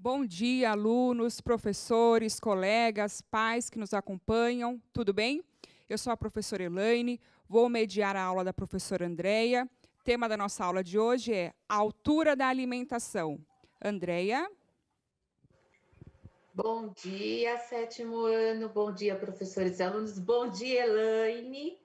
Bom dia, alunos, professores, colegas, pais que nos acompanham. Tudo bem? Eu sou a professora Elaine, vou mediar a aula da professora Andreia. O tema da nossa aula de hoje é a altura da alimentação. Andreia? Bom dia, sétimo ano. Bom dia, professores e alunos. Bom dia, Elaine.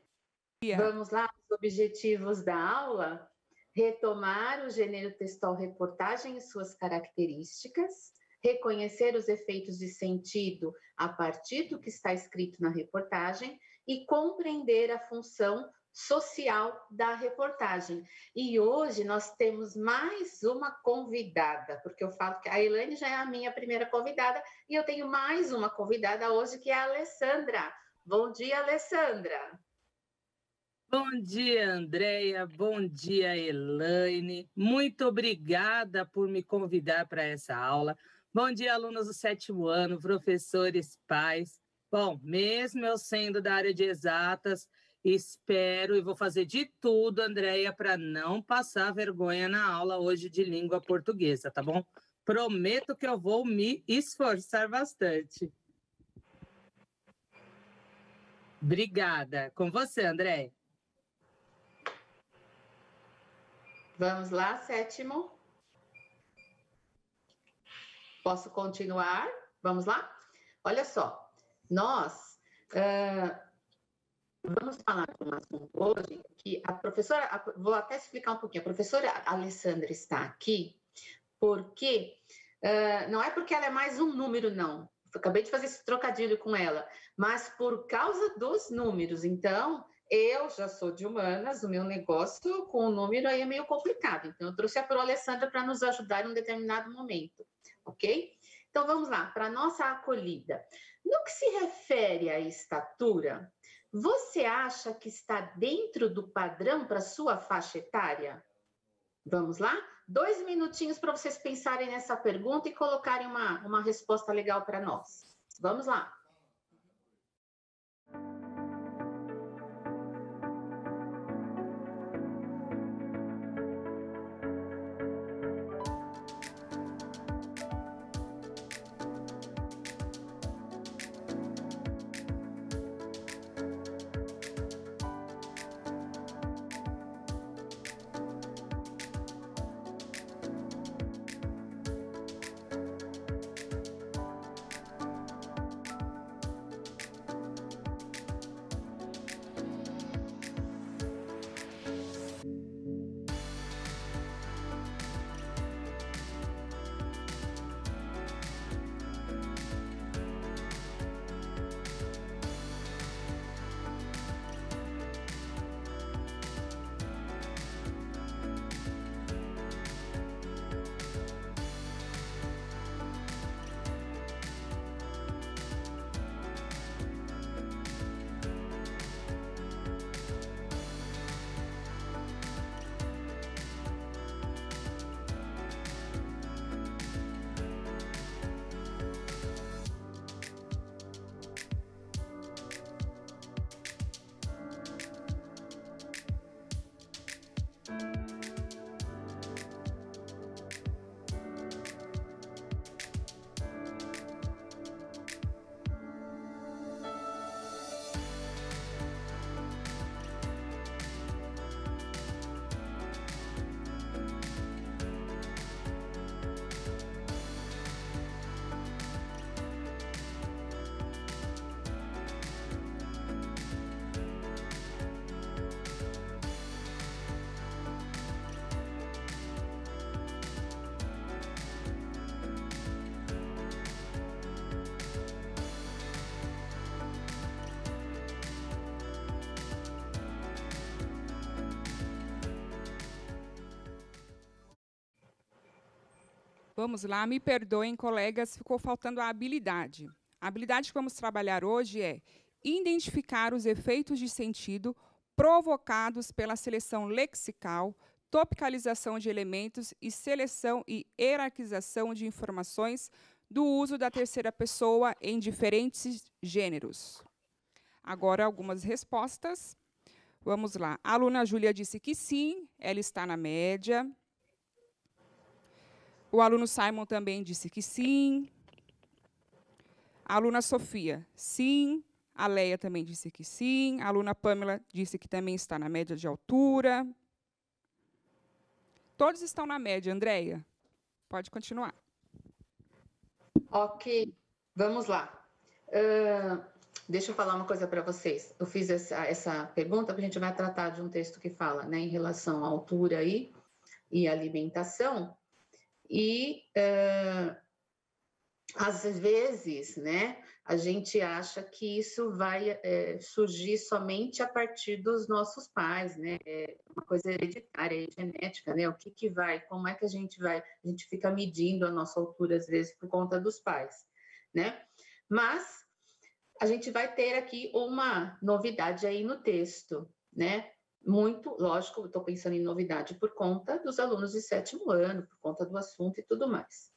Vamos lá, os objetivos da aula. Retomar o gênero textual reportagem e suas características, reconhecer os efeitos de sentido a partir do que está escrito na reportagem e compreender a função social da reportagem. E hoje nós temos mais uma convidada, porque eu falo que a Elaine já é a minha primeira convidada e eu tenho mais uma convidada hoje, que é a Alessandra. Bom dia, Alessandra. Bom dia, Andreia. Bom dia, Elaine. Muito obrigada por me convidar para essa aula. Bom dia, alunos do sétimo ano, professores, pais. Bom, mesmo eu sendo da área de exatas, espero e vou fazer de tudo, Andreia, para não passar vergonha na aula hoje de língua portuguesa, tá bom? Prometo que eu vou me esforçar bastante. Obrigada. Com você, Andréia. Vamos lá, sétimo. Posso continuar? Vamos lá? Olha só, nós vamos falar de um assunto hoje que a professora, vou até explicar um pouquinho, a professora Alessandra está aqui porque, não é porque ela é mais um número, não. Acabei de fazer esse trocadilho com ela, mas por causa dos números. Então, eu já sou de humanas, o meu negócio com o número aí é meio complicado. Então, eu trouxe a Pro Alessandra para nos ajudar em um determinado momento, ok? Então, vamos lá, para a nossa acolhida. No que se refere à estatura, você acha que está dentro do padrão para sua faixa etária? Vamos lá? 2 minutinhos para vocês pensarem nessa pergunta e colocarem uma resposta legal para nós. Vamos lá. Vamos lá, me perdoem, colegas, ficou faltando a habilidade. A habilidade que vamos trabalhar hoje é identificar os efeitos de sentido provocados pela seleção lexical, topicalização de elementos e seleção e hierarquização de informações do uso da terceira pessoa em diferentes gêneros. Agora, algumas respostas. Vamos lá. A aluna Júlia disse que sim, ela está na média. O aluno Simon também disse que sim. A aluna Sofia, sim. A Leia também disse que sim. A aluna Pamela disse que também está na média de altura. Todos estão na média, Andréia. Pode continuar. Ok, vamos lá. Deixa eu falar uma coisa para vocês. Eu fiz essa pergunta porque a gente vai tratar de um texto que fala, né, em relação à altura e alimentação. E às vezes, né, a gente acha que isso vai surgir somente a partir dos nossos pais, né? É uma coisa hereditária, genética, né? O que vai, como é que a gente fica medindo a nossa altura, às vezes, por conta dos pais, né? Mas a gente vai ter aqui uma novidade aí no texto, né? Muito, lógico, estou pensando em novidade por conta dos alunos de 7º ano, por conta do assunto e tudo mais.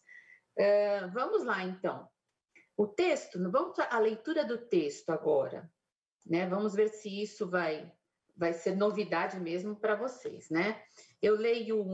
Vamos lá, então. O texto, vamos à leitura do texto agora, né? Vamos ver se isso vai ser novidade mesmo para vocês, né? Eu leio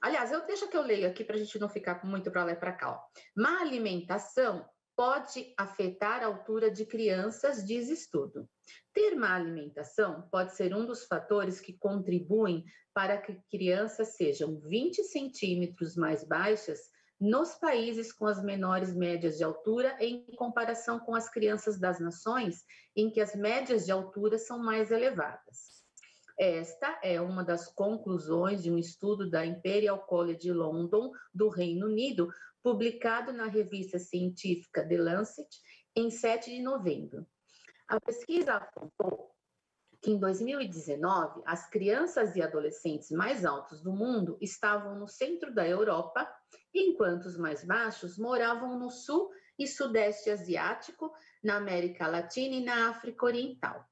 aliás, deixa que eu leio aqui para a gente não ficar muito para lá e para cá. Ó. Má alimentação pode afetar a altura de crianças, diz estudo. Ter má alimentação pode ser um dos fatores que contribuem para que crianças sejam 20 centímetros mais baixas nos países com as menores médias de altura em comparação com as crianças das nações em que as médias de altura são mais elevadas. Esta é uma das conclusões de um estudo da Imperial College London, do Reino Unido, publicado na revista científica The Lancet em 7 de novembro. A pesquisa apontou que em 2019, as crianças e adolescentes mais altos do mundo estavam no centro da Europa, enquanto os mais baixos moravam no sul e sudeste asiático, na América Latina e na África Oriental.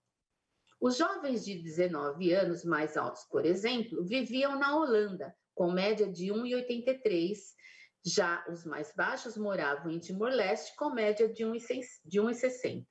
Os jovens de 19 anos mais altos, por exemplo, viviam na Holanda, com média de 1,83. Já os mais baixos moravam em Timor-Leste, com média de 1,60.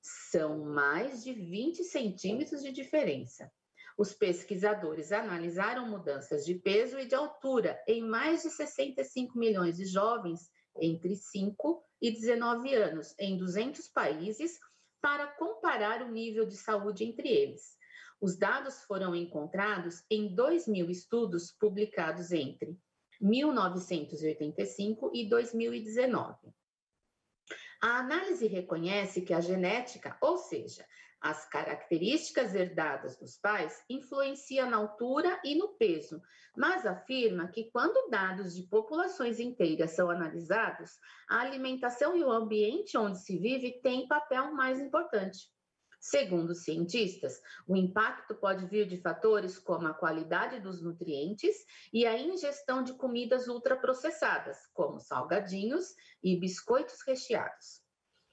São mais de 20 centímetros de diferença. Os pesquisadores analisaram mudanças de peso e de altura em mais de 65 milhões de jovens entre 5 e 19 anos, em 200 países, para comparar o nível de saúde entre eles. Os dados foram encontrados em 2.000 estudos publicados entre 1985 e 2019. A análise reconhece que a genética, ou seja, as características herdadas dos pais, influenciam na altura e no peso, mas afirma que quando dados de populações inteiras são analisados, a alimentação e o ambiente onde se vive têm papel mais importante. Segundo os cientistas, o impacto pode vir de fatores como a qualidade dos nutrientes e a ingestão de comidas ultraprocessadas, como salgadinhos e biscoitos recheados.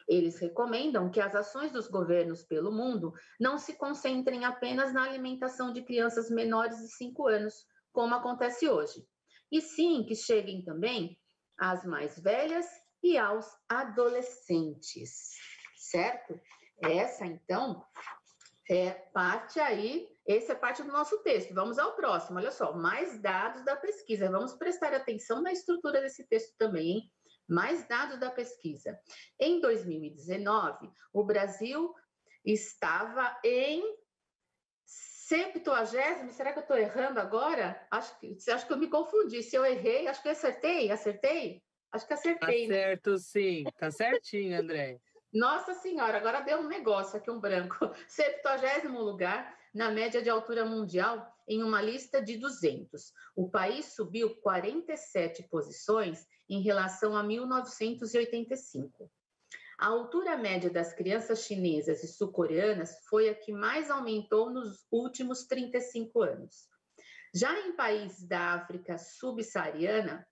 Eles recomendam que as ações dos governos pelo mundo não se concentrem apenas na alimentação de crianças menores de 5 anos, como acontece hoje, e sim que cheguem também às mais velhas e aos adolescentes, certo? Essa, então, é parte aí, essa é parte do nosso texto. Vamos ao próximo, olha só, mais dados da pesquisa. Vamos prestar atenção na estrutura desse texto também, hein? Mais dados da pesquisa. Em 2019, o Brasil estava em 70º, será que eu estou errando agora? Acho que eu me confundi. Se eu errei, acho que eu acertei? Acho que acertei. Tá certo, sim. Tá certinho, André. Nossa Senhora, agora deu um negócio aqui, um branco. 70º lugar na média de altura mundial em uma lista de 200. O país subiu 47 posições em relação a 1985. A altura média das crianças chinesas e sul-coreanas foi a que mais aumentou nos últimos 35 anos. Já em países da África subsaariana,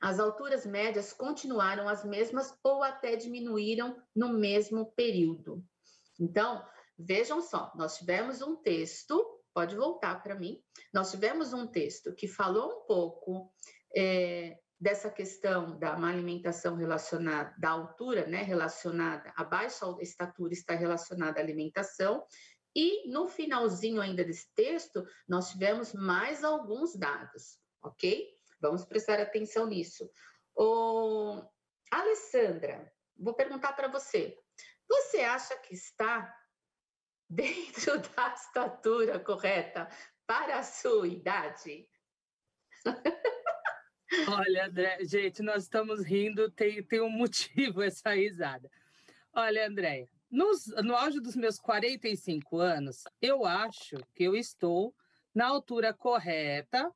as alturas médias continuaram as mesmas ou até diminuíram no mesmo período. Então, vejam só, nós tivemos um texto, pode voltar para mim, nós tivemos um texto que falou um pouco dessa questão da má alimentação relacionada, da altura, né, relacionada, a baixa estatura está relacionada à alimentação, e no finalzinho ainda desse texto, nós tivemos mais alguns dados, ok? Vamos prestar atenção nisso. Alessandra, vou perguntar para você. Você acha que está dentro da estatura correta para a sua idade? Olha, André, gente, nós estamos rindo, tem um motivo essa risada. Olha, Andréia, no auge dos meus 45 anos, eu acho que eu estou na altura correta,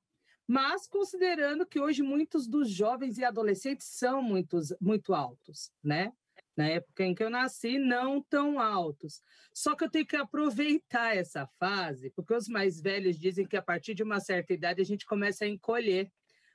mas considerando que hoje muitos dos jovens e adolescentes são muito altos, né? Na época em que eu nasci, não tão altos. Só que eu tenho que aproveitar essa fase, porque os mais velhos dizem que a partir de uma certa idade a gente começa a encolher.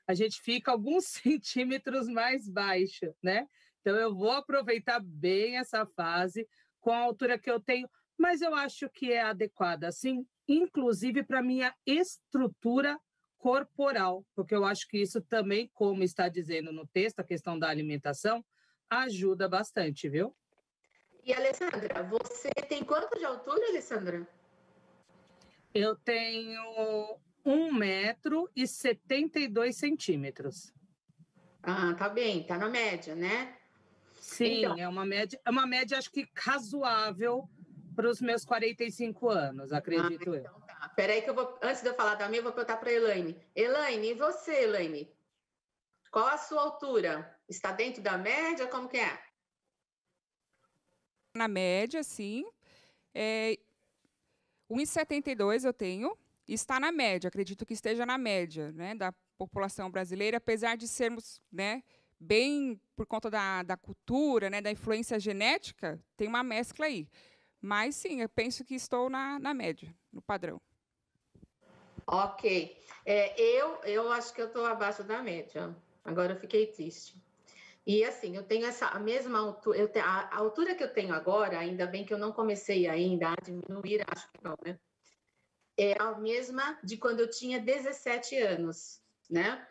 A gente fica alguns centímetros mais baixo, né? Então, eu vou aproveitar bem essa fase com a altura que eu tenho, mas eu acho que é adequada, assim, inclusive para a minha estrutura corporal, porque eu acho que isso também, como está dizendo no texto, a questão da alimentação, ajuda bastante, viu? E, Alessandra, você tem quanto de altura, Alessandra? Eu tenho 1,72 m. Ah, tá bem, tá na média, né? Sim, Então, é uma média, acho que razoável para os meus 45 anos, acredito eu. Então tá. Peraí que antes de eu falar da minha, eu vou perguntar para a Elaine. Elaine, e você, Elaine? Qual a sua altura? Está dentro da média? Como que é? Na média, sim. 1,72 eu tenho. Está na média, acredito que esteja na média, né, da população brasileira, apesar de sermos, né, bem por conta da cultura, né, da influência genética, tem uma mescla aí. Mas, sim, eu penso que estou na média, no padrão. Ok. Eu acho que eu estou abaixo da média. Agora eu fiquei triste. E assim, eu tenho a mesma altura, a altura que eu tenho agora, ainda bem que eu não comecei ainda a diminuir, acho que não, né? É a mesma de quando eu tinha 17 anos, né?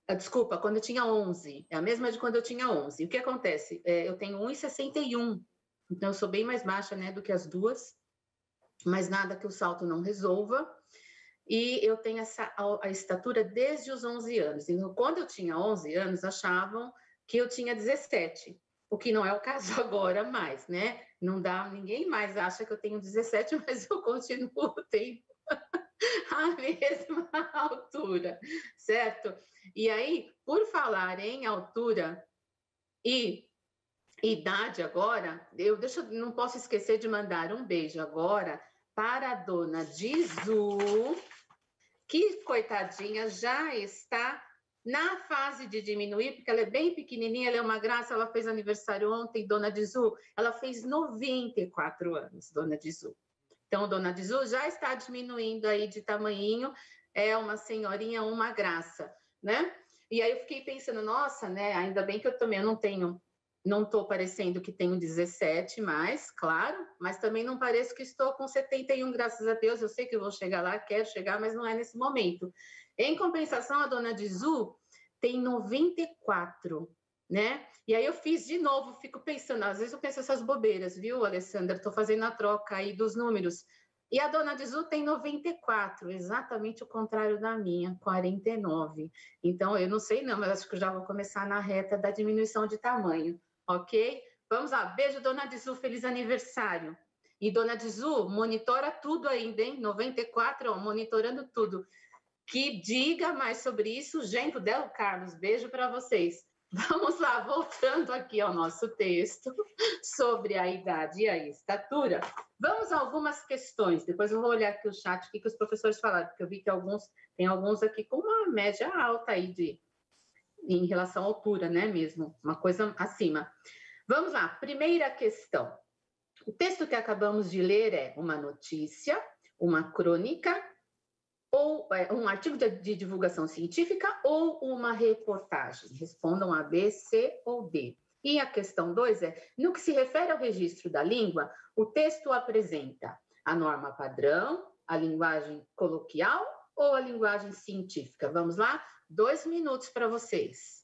Desculpa, quando eu tinha 11. É a mesma de quando eu tinha 11. O que acontece? Eu tenho 1,61. Então, eu sou bem mais baixa, né, do que as duas. Mas nada que o salto não resolva. E eu tenho a estatura desde os 11 anos. Então, quando eu tinha 11 anos, achavam que eu tinha 17. O que não é o caso agora mais, né? Não dá, ninguém mais acha que eu tenho 17, mas eu continuo tendo a mesma altura, certo? E aí, por falar em altura e idade agora, não posso esquecer de mandar um beijo agora para a dona Dizu, que, coitadinha, já está na fase de diminuir, porque ela é bem pequenininha, ela é uma graça, ela fez aniversário ontem, dona Dizu, ela fez 94 anos, dona Dizu. Então, dona Dizu já está diminuindo aí de tamanhinho, é uma senhorinha, uma graça, né? E aí eu fiquei pensando, nossa, né? Ainda bem que eu também não estou parecendo que tenho 17 mais, claro, mas também não pareço que estou com 71, graças a Deus. Eu sei que eu vou chegar lá, quero chegar, mas não é nesse momento. Em compensação, a dona Dizu tem 94, né? E aí eu fiz de novo, fico pensando, às vezes eu penso essas bobeiras, viu, Alessandra? Estou fazendo a troca aí dos números. E a dona Dizu tem 94, exatamente o contrário da minha, 49. Então, eu não sei não, mas acho que eu já vou começar na reta da diminuição de tamanho, ok? Vamos lá, beijo, dona Dizu, feliz aniversário. E dona Dizu, monitora tudo ainda, hein? 94, ó, monitorando tudo. Que diga mais sobre isso, o genro dela, Carlos. Beijo para vocês. Vamos lá, voltando aqui ao nosso texto sobre a idade e a estatura. Vamos a algumas questões. Depois eu vou olhar aqui o chat, o que os professores falaram, porque eu vi que tem alguns aqui com uma média alta aí em relação à altura, né, mesmo? Uma coisa acima. Vamos lá, primeira questão. O texto que acabamos de ler é uma notícia, uma crônica, ou um artigo de divulgação científica ou uma reportagem. Respondam A, B, C ou D. E a questão 2 é, no que se refere ao registro da língua, o texto apresenta a norma padrão, a linguagem coloquial ou a linguagem científica? Vamos lá? 2 minutos para vocês.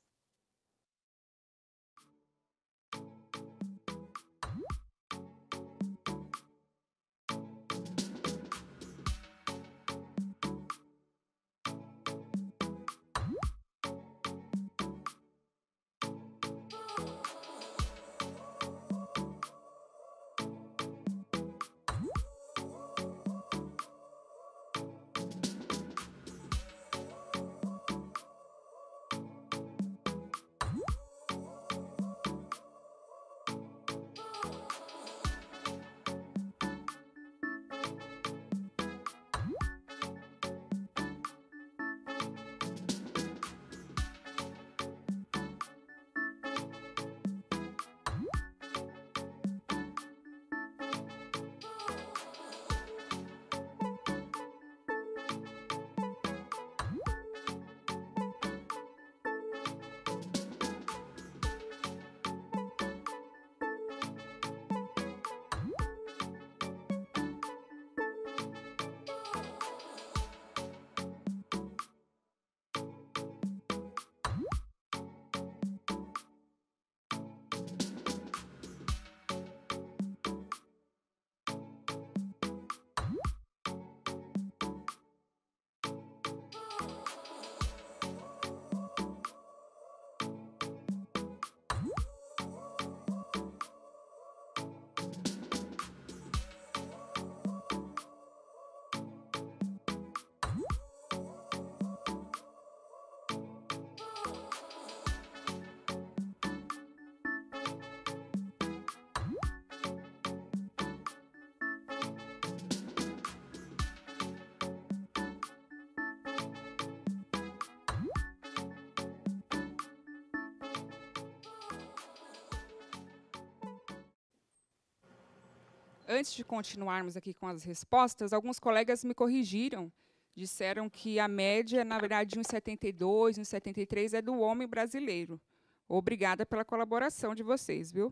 Antes de continuarmos aqui com as respostas, alguns colegas me corrigiram, disseram que a média, na verdade, de 1,72, 1,73 é do homem brasileiro. Obrigada pela colaboração de vocês, viu?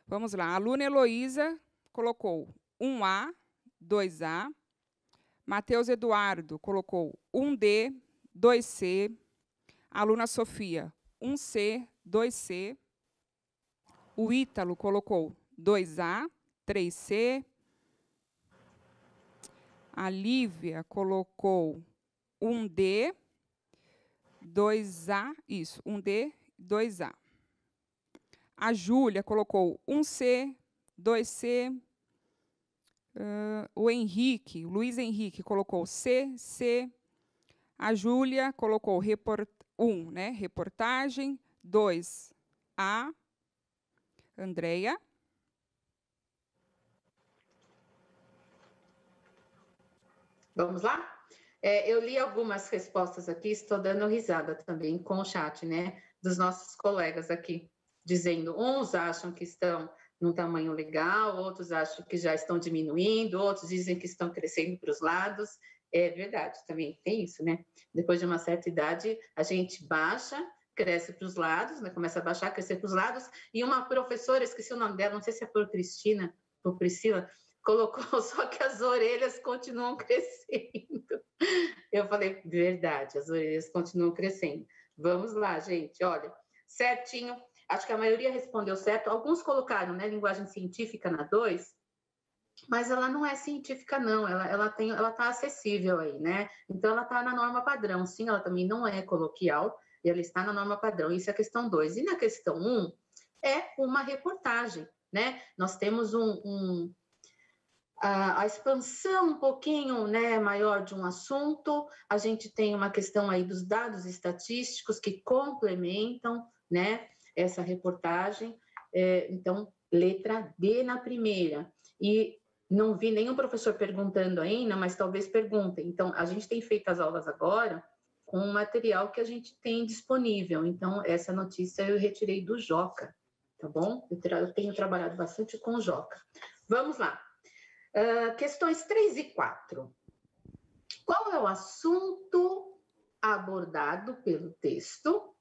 Vamos lá. A aluna Heloísa colocou 1A, 2A. Matheus Eduardo colocou 1D, 2C. A aluna Sofia, 1C, 2C. O Ítalo colocou 2A, 3C. A Lívia colocou 1D, 2A, isso, 1D, 2A. A Júlia colocou 1C, 2C. O Henrique, o Luiz Henrique, colocou C, C. A Júlia colocou 1, né? Reportagem, 2, A. Andréia. Vamos lá? Eu li algumas respostas aqui, estou dando risada também com o chat, né? Dos nossos colegas aqui, dizendo, uns acham que estão num tamanho legal, outros acham que já estão diminuindo, outros dizem que estão crescendo para os lados. É verdade, também tem isso, né? Depois de uma certa idade, a gente baixa, cresce para os lados, né? Começa a baixar, crescer para os lados, e uma professora, esqueci o nome dela, não sei se é por Cristina, por Priscila, colocou só que as orelhas continuam crescendo. Eu falei, verdade, as orelhas continuam crescendo. Vamos lá, gente, olha, certinho. Acho que a maioria respondeu certo. Alguns colocaram, né, linguagem científica na 2, mas ela não é científica, não. Ela está acessível aí, né? Então, ela está na norma padrão. Sim, ela também não é coloquial, e ela está na norma padrão. Isso é a questão 2. E na questão 1, é uma reportagem, né? Nós temos a expansão um pouquinho, né, maior de um assunto. A gente tem uma questão aí dos dados estatísticos que complementam, né, essa reportagem. Então, letra D na primeira. E não vi nenhum professor perguntando ainda, mas talvez perguntem. Então, a gente tem feito as aulas agora com o material que a gente tem disponível. Então, essa notícia eu retirei do Joca, tá bom? Eu tenho trabalhado bastante com o Joca. Vamos lá. Questões 3 e 4. Qual é o assunto abordado pelo texto?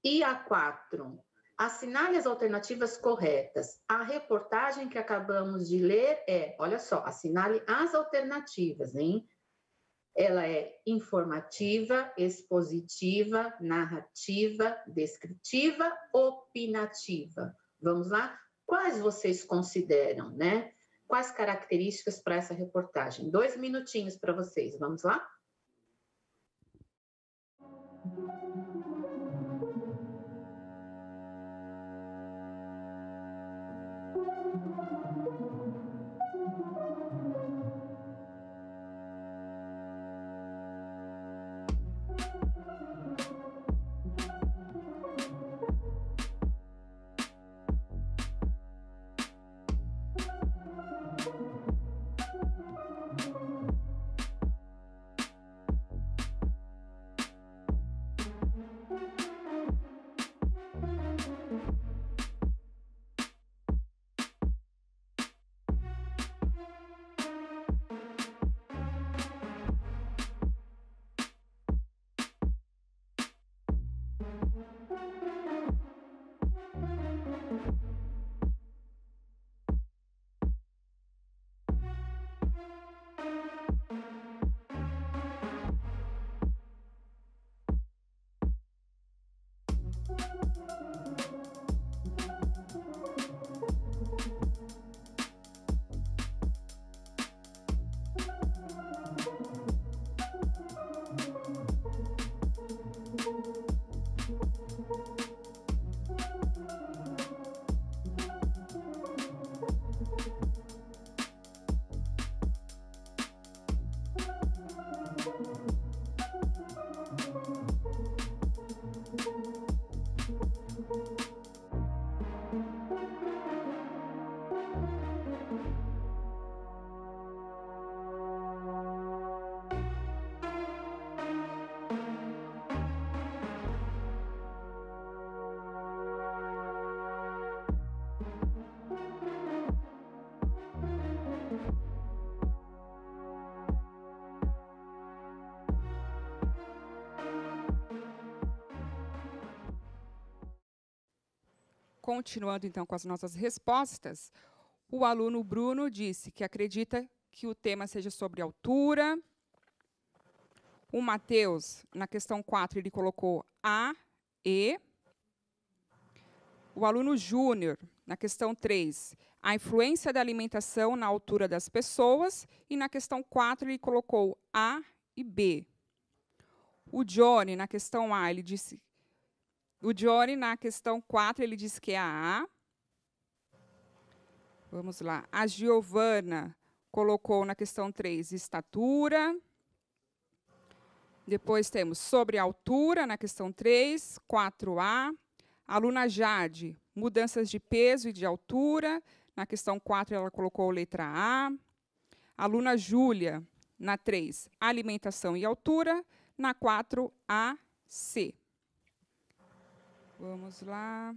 E a 4. Assinale as alternativas corretas. A reportagem que acabamos de ler olha só, assinale as alternativas, hein? Ela é informativa, expositiva, narrativa, descritiva, opinativa. Vamos lá? Quais vocês consideram, né? Quais características para essa reportagem? 2 minutinhos para vocês, vamos lá? Continuando, então, com as nossas respostas, o aluno Bruno disse que acredita que o tema seja sobre altura. O Matheus, na questão 4, ele colocou A, E. O aluno Júnior, na questão 3, a influência da alimentação na altura das pessoas. E na questão 4, ele colocou A e B. O Johnny, na questão A, ele disse... O Johnny, na questão 4, ele disse que é a A. Vamos lá. A Giovana colocou na questão 3, estatura. Depois temos sobre altura, na questão 3, 4A. A aluna Jade, mudanças de peso e de altura. Na questão 4, ela colocou letra A. A aluna Júlia, na 3, alimentação e altura. Na 4, A, C. Vamos lá.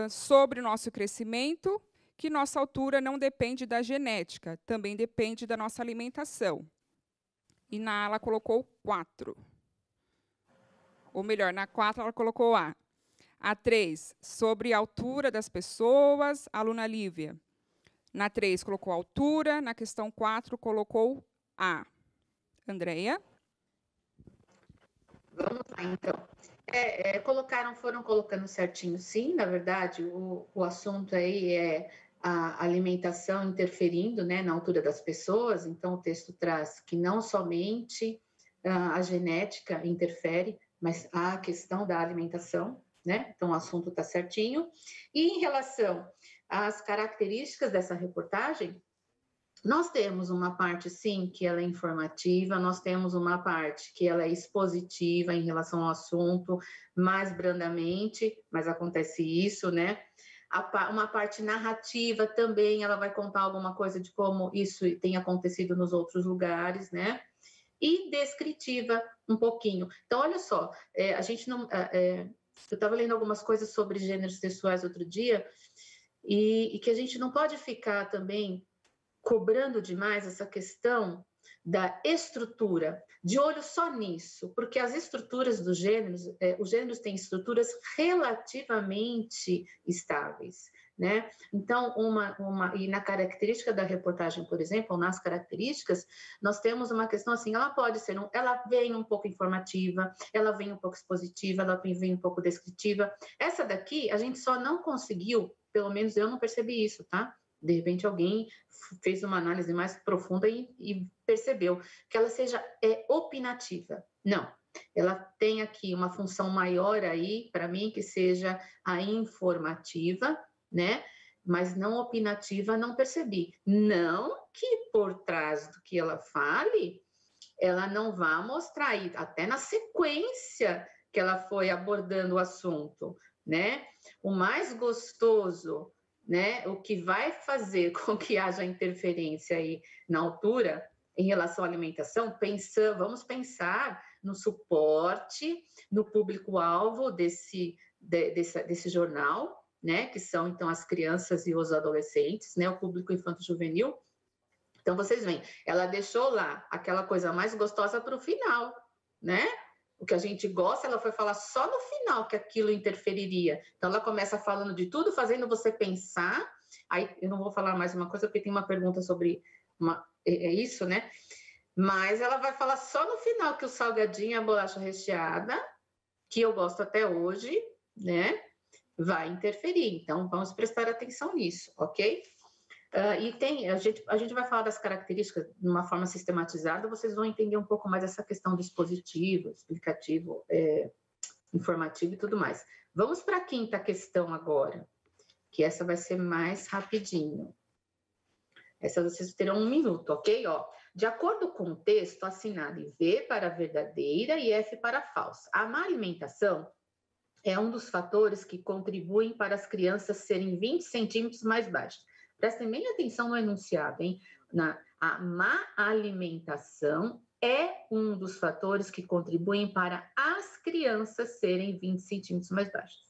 Sobre o nosso crescimento, que nossa altura não depende da genética, também depende da nossa alimentação. E na A ela colocou 4. Ou melhor, na 4 ela colocou A. A 3, sobre a altura das pessoas, a aluna Lívia. Na 3 colocou altura, na questão 4 colocou A. Andréia? Vamos lá, então. Foram colocando certinho, sim, na verdade, o assunto aí é a alimentação interferindo, né, na altura das pessoas, então o texto traz que não somente a genética interfere, mas a questão da alimentação, né, então o assunto está certinho. E em relação às características dessa reportagem, nós temos uma parte, sim, que ela é informativa, nós temos uma parte que ela é expositiva em relação ao assunto, mais brandamente, mas acontece isso, né? Uma parte narrativa também, ela vai contar alguma coisa de como isso tem acontecido nos outros lugares, né? E descritiva um pouquinho. Então, olha só, a gente não... eu estava lendo algumas coisas sobre gêneros textuais outro dia, e que a gente não pode ficar também cobrando demais essa questão da estrutura, de olho só nisso, porque as estruturas dos gêneros, os gêneros têm estruturas relativamente estáveis, né? Então, e na característica da reportagem, por exemplo, ou nas características, nós temos uma questão assim, ela pode ser, ela vem um pouco informativa, ela vem um pouco expositiva, ela vem um pouco descritiva. Essa daqui, a gente só não conseguiu, pelo menos eu não percebi isso, tá? De repente alguém fez uma análise mais profunda e percebeu que ela seja opinativa. Não, ela tem aqui uma função maior aí, para mim, que seja a informativa, né? Mas não opinativa, não percebi. Não que por trás do que ela fale, ela não vá mostrar, até na sequência que ela foi abordando o assunto, né? O mais gostoso, né, o que vai fazer com que haja interferência aí na altura em relação à alimentação, vamos pensar no suporte, no público-alvo desse jornal, né, que são, então, as crianças e os adolescentes, né, o público infanto-juvenil. Então, vocês veem, ela deixou lá aquela coisa mais gostosa para o final, né? O que a gente gosta, ela foi falar só no final que aquilo interferiria. Então, ela começa falando de tudo, fazendo você pensar. Aí, eu não vou falar mais uma coisa, porque tem uma pergunta sobre isso, né? Mas ela vai falar só no final que o salgadinho é a bolacha recheada, que eu gosto até hoje, né? Vai interferir. Então, vamos prestar atenção nisso, ok? E a gente vai falar das características de uma forma sistematizada, vocês vão entender um pouco mais essa questão do expositivo, explicativo, informativo e tudo mais. Vamos para a quinta questão agora, que essa vai ser mais rapidinho. Essa vocês terão 1 minuto, ok? Ó, de acordo com o texto, assinale V para verdadeira e F para falsa. A má alimentação é um dos fatores que contribuem para as crianças serem 20 centímetros mais baixas. Prestem bem atenção no enunciado, hein? A má alimentação é um dos fatores que contribuem para as crianças serem 20 centímetros mais baixas.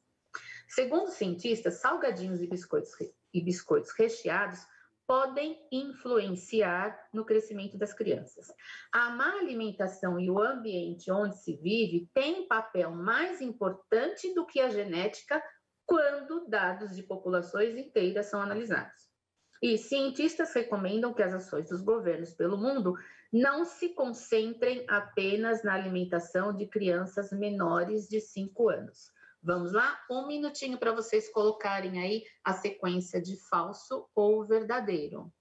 Segundo cientistas, salgadinhos e biscoitos recheados podem influenciar no crescimento das crianças. A má alimentação e o ambiente onde se vive têm papel mais importante do que a genética quando dados de populações inteiras são analisados. E cientistas recomendam que as ações dos governos pelo mundo não se concentrem apenas na alimentação de crianças menores de 5 anos. Vamos lá? Um minutinho para vocês colocarem aí a sequência de falso ou verdadeiro.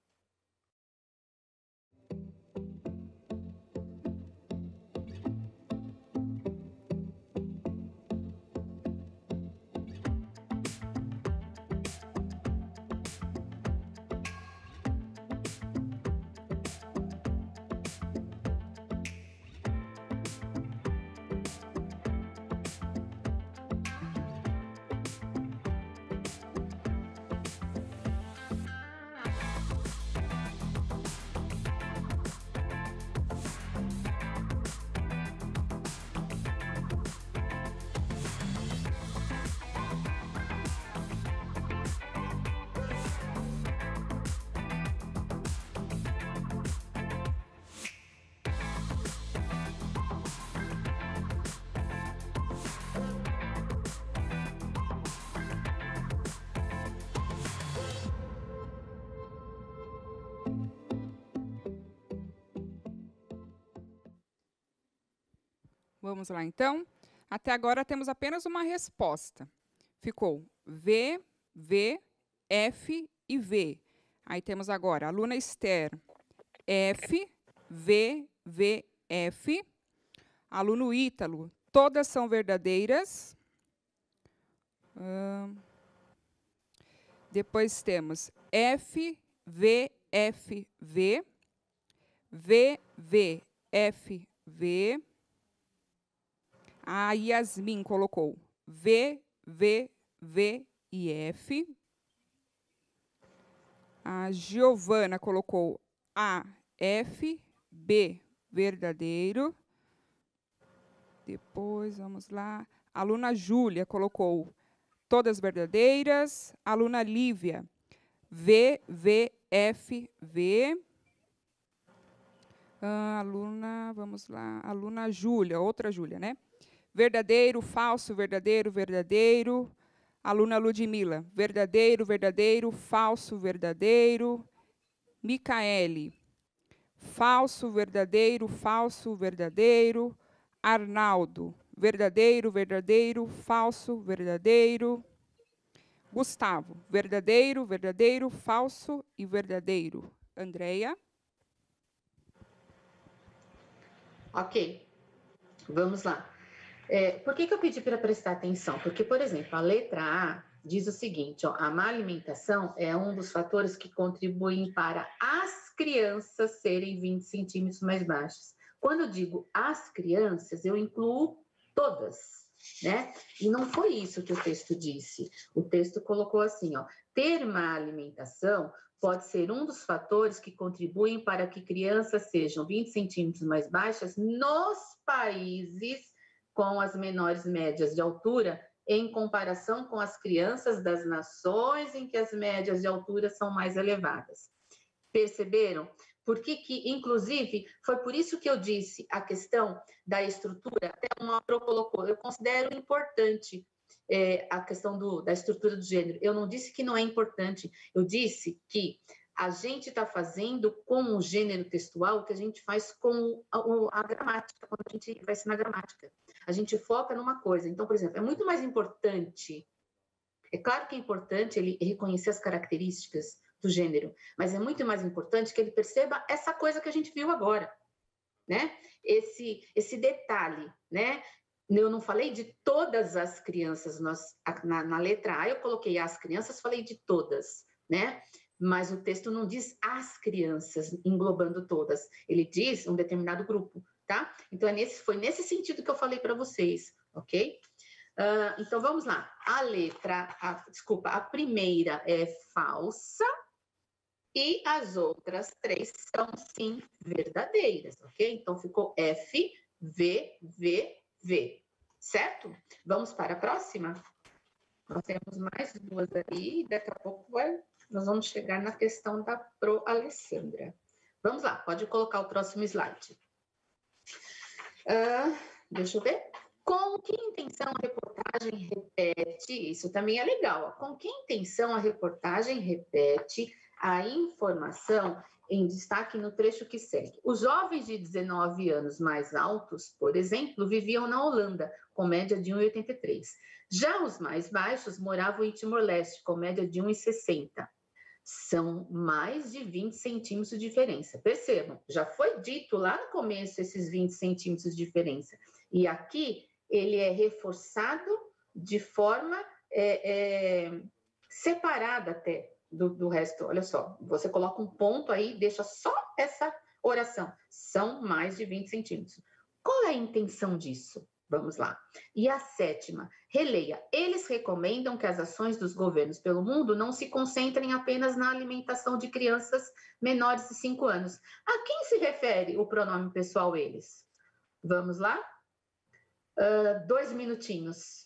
Vamos lá, então. Até agora temos apenas uma resposta. Ficou V, V, F e V. Aí temos agora a aluna Esther, F, V, V, F. Aluno Ítalo, todas são verdadeiras. Depois temos F, V, F, V. V, V, F, V. A Yasmin colocou V, V, V e F. A Giovana colocou A, F, B, verdadeiro. Depois, vamos lá. A aluna Júlia colocou todas verdadeiras. A aluna Lívia, V, V, F, V. Vamos lá. A aluna Júlia, outra Júlia, né? Verdadeiro, falso, verdadeiro, verdadeiro. Aluna Ludmila, verdadeiro, verdadeiro, falso, verdadeiro. Micaele, falso, verdadeiro, falso, verdadeiro. Arnaldo, verdadeiro, verdadeiro, falso, verdadeiro. Gustavo, verdadeiro, verdadeiro, falso e verdadeiro. Andreia. Ok, vamos lá. Por que eu pedi para prestar atenção? Porque, por exemplo, a letra A diz o seguinte, ó, a má alimentação é um dos fatores que contribuem para as crianças serem 20 centímetros mais baixas. Quando eu digo as crianças, eu incluo todas, né? E não foi isso que o texto disse. O texto colocou assim, ó, ter má alimentação pode ser um dos fatores que contribuem para que crianças sejam 20 centímetros mais baixas nos países com as menores médias de altura, em comparação com as crianças das nações em que as médias de altura são mais elevadas. Perceberam? Porque que, inclusive, foi por isso que eu disse a questão da estrutura, até uma Pro colocou, eu considero importante a questão da estrutura do gênero. Eu não disse que não é importante, eu disse que a gente está fazendo com o gênero textual o que a gente faz com a gramática, quando a gente vai ensinar gramática. A gente foca numa coisa. Então, por exemplo, é muito mais importante, é claro que é importante ele reconhecer as características do gênero, mas é muito mais importante que ele perceba essa coisa que a gente viu agora, né? Esse detalhe, né? Eu não falei de todas as crianças, na letra A eu coloquei as crianças, falei de todas, né? Mas o texto não diz as crianças, englobando todas. Ele diz um determinado grupo, tá? Então, foi nesse sentido que eu falei para vocês, ok? Então, vamos lá. A primeira é falsa e as outras 3 são, sim, verdadeiras, ok? Então, ficou F, V, V, V, certo? Vamos para a próxima? Nós temos mais 2 aí, daqui a pouco nós vamos chegar na questão da Pro Alessandra. Vamos lá, pode colocar o próximo slide. Deixa eu ver. Com que intenção a reportagem repete, isso também é legal, ó, com que intenção a reportagem repete a informação em destaque no trecho que segue. Os jovens de 19 anos mais altos, por exemplo, viviam na Holanda, com média de 1,83. Já os mais baixos moravam em Timor-Leste, com média de 1,60. São mais de 20 centímetros de diferença. Percebam, já foi dito lá no começo esses 20 centímetros de diferença. E aqui ele é reforçado de forma separada até do resto. Olha só, você coloca um ponto aí, deixa só essa oração. São mais de 20 centímetros. Qual é a intenção disso? Vamos lá. E a sétima, releia. Eles recomendam que as ações dos governos pelo mundo não se concentrem apenas na alimentação de crianças menores de 5 anos. A quem se refere o pronome pessoal eles? Vamos lá? 2 minutinhos.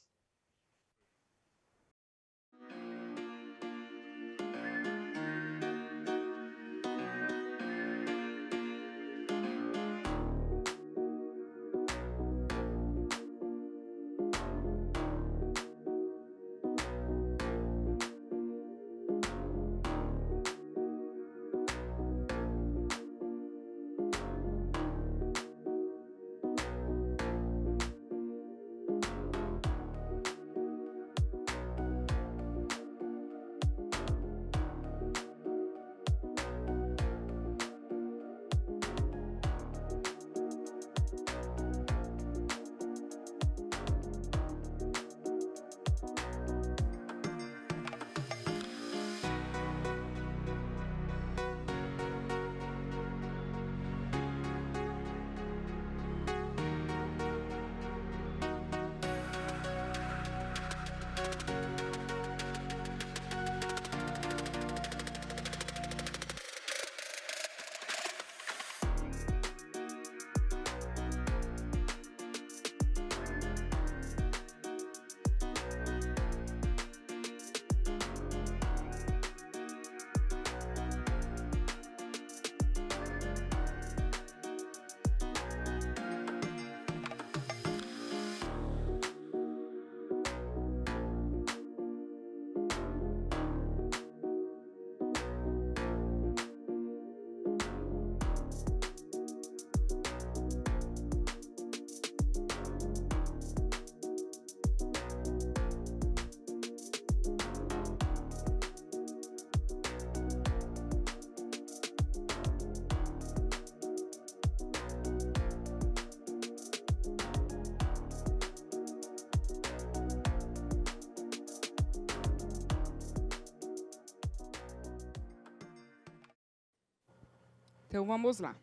Então, vamos lá.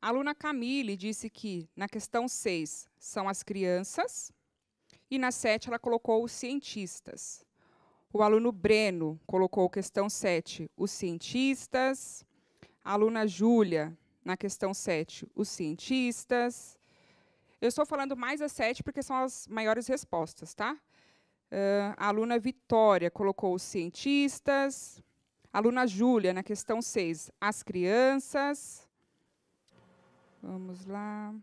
A aluna Camille disse que na questão 6 são as crianças e na 7 ela colocou os cientistas. O aluno Breno colocou questão 7, os cientistas. A aluna Júlia, na questão 7, os cientistas. Eu estou falando mais a 7 porque são as maiores respostas, tá? A aluna Vitória colocou os cientistas. A aluna Júlia, na questão 6, as crianças. Vamos lá.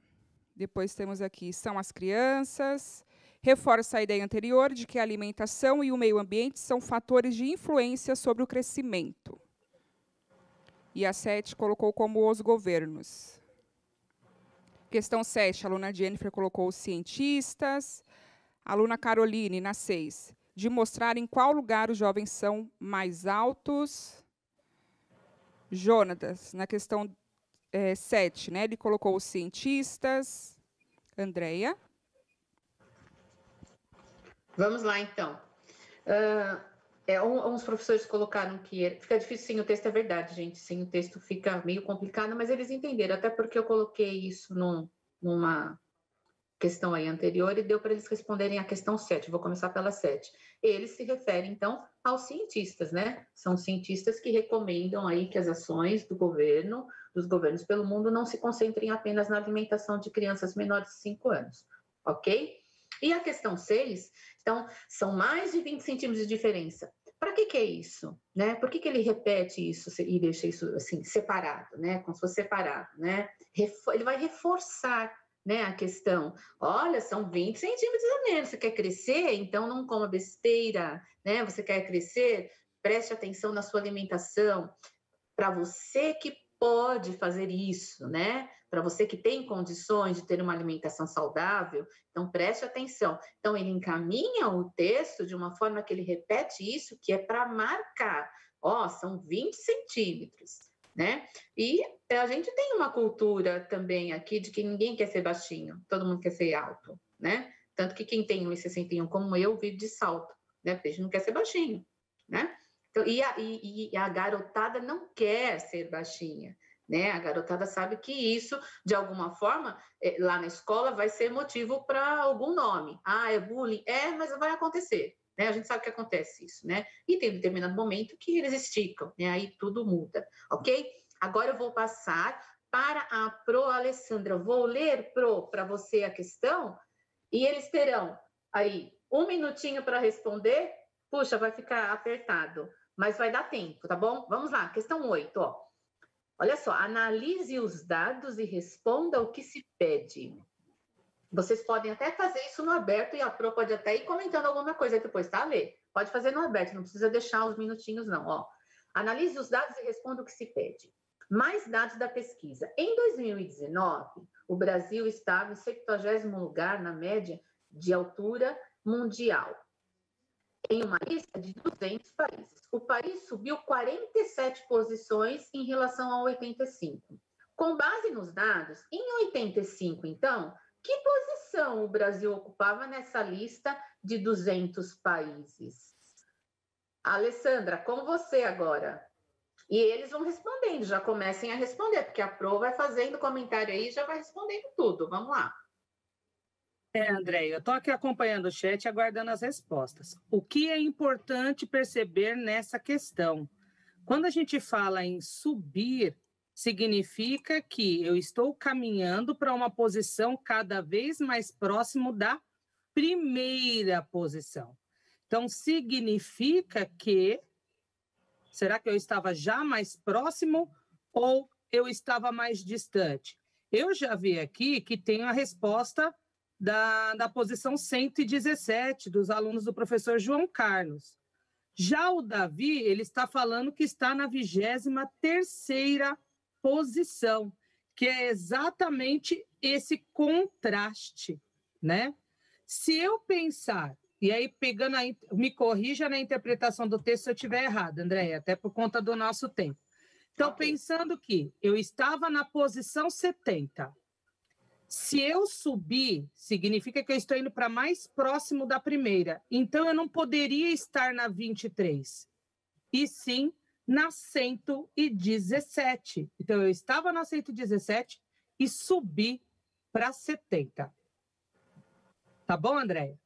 Depois temos aqui, são as crianças. Reforça a ideia anterior de que a alimentação e o meio ambiente são fatores de influência sobre o crescimento. E a 7 colocou como os governos. Questão 7, a aluna Jennifer colocou os cientistas. A aluna Caroline, na 6, de mostrar em qual lugar os jovens são mais altos. Jonatas, na questão 7, né, ele colocou os cientistas. Andréia. Vamos lá, então. Uns professores colocaram que... Fica difícil sem o texto, é verdade, gente. Sem o texto fica meio complicado, mas eles entenderam, até porque eu coloquei isso numa questão aí anterior e deu para eles responderem a questão 7. Vou começar pela 7. Eles se referem, então, aos cientistas, né? São cientistas que recomendam aí que as ações do governo, dos governos pelo mundo, não se concentrem apenas na alimentação de crianças menores de 5 anos, ok? E a questão 6, então, são mais de 20 centímetros de diferença. Para que é isso? Né? Por que ele repete isso e deixa isso assim, separado, né? Como se fosse separado, né? Ele vai reforçar né, a questão. Olha, são 20 centímetros a menos. Você quer crescer? Então não coma besteira, né? Você quer crescer? Preste atenção na sua alimentação. Para você que pode fazer isso, né? Para você que tem condições de ter uma alimentação saudável, então preste atenção. Então ele encaminha o texto de uma forma que ele repete isso, que é para marcar. Ó, são 20 centímetros, né? E a gente tem uma cultura também aqui de que ninguém quer ser baixinho, todo mundo quer ser alto, né? Tanto que quem tem 1,61 como eu vive de salto, né? Porque a gente não quer ser baixinho, né? Então, e a garotada não quer ser baixinha, né? A garotada sabe que isso, de alguma forma, lá na escola vai ser motivo para algum nome. Ah, é bullying? É, mas vai acontecer, né? A gente sabe que acontece isso, né? E tem um determinado momento que eles esticam, né? Aí tudo muda, ok? Agora eu vou passar para a Pro Alessandra. Vou ler, Pro, para você a questão e eles terão aí 1 minutinho para responder. Puxa, vai ficar apertado, mas vai dar tempo, tá bom? Vamos lá, questão 8, ó. Olha só, analise os dados e responda o que se pede. Vocês podem até fazer isso no aberto e a Pro pode até ir comentando alguma coisa depois, tá, Lê? Pode fazer no aberto, não precisa deixar os minutinhos, não, ó. Analise os dados e responda o que se pede. Mais dados da pesquisa. Em 2019, o Brasil estava em 70º lugar na média de altura mundial, em uma lista de 200 países. O país subiu 47 posições em relação a 85. Com base nos dados, em 85, então, que posição o Brasil ocupava nessa lista de 200 países? Alessandra, com você agora. E eles vão respondendo, já comecem a responder, porque a Pro vai fazendo comentário aí e já vai respondendo tudo. Vamos lá. Andréia, eu estou aqui acompanhando o chat e aguardando as respostas. O que é importante perceber nessa questão? Quando a gente fala em subir, significa que eu estou caminhando para uma posição cada vez mais próximo da primeira posição. Então, significa que... Será que eu estava já mais próximo ou eu estava mais distante? Eu já vi aqui que tem a resposta da posição 117 dos alunos do professor João Carlos. Já o Davi, ele está falando que está na 23ª posição, que é exatamente esse contraste, né? Se eu pensar, e aí pegando me corrija na interpretação do texto se eu estiver errado, Andréia, até por conta do nosso tempo. Então, pensando que eu estava na posição 70, se eu subir, significa que eu estou indo para mais próximo da primeira. Então, eu não poderia estar na 23, e sim na 117. Então, eu estava na 117 e subi para 70. Tá bom, Andréia?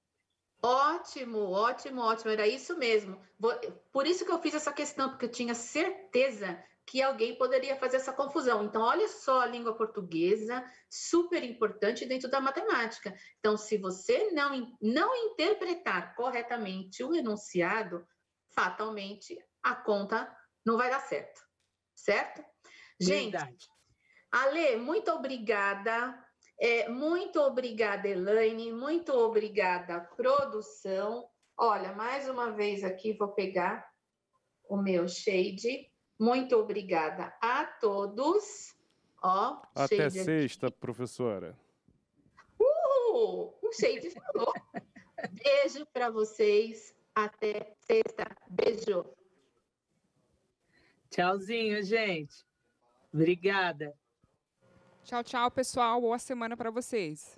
Ótimo, ótimo, ótimo. Era isso mesmo. Por isso que eu fiz essa questão, porque eu tinha certeza que alguém poderia fazer essa confusão. Então, olha só a língua portuguesa, super importante dentro da matemática. Então, se você não interpretar corretamente o enunciado, fatalmente a conta não vai dar certo. Certo? Verdade. Gente, Ale, muito obrigada. Muito obrigada, Elaine. Muito obrigada, produção. Olha, mais uma vez aqui, vou pegar o meu shade. Muito obrigada a todos. Ó, até sexta, aqui. Professora. Um shade falou. Beijo para vocês. Até sexta. Beijo. Tchauzinho, gente. Obrigada. Tchau, tchau, pessoal. Boa semana para vocês.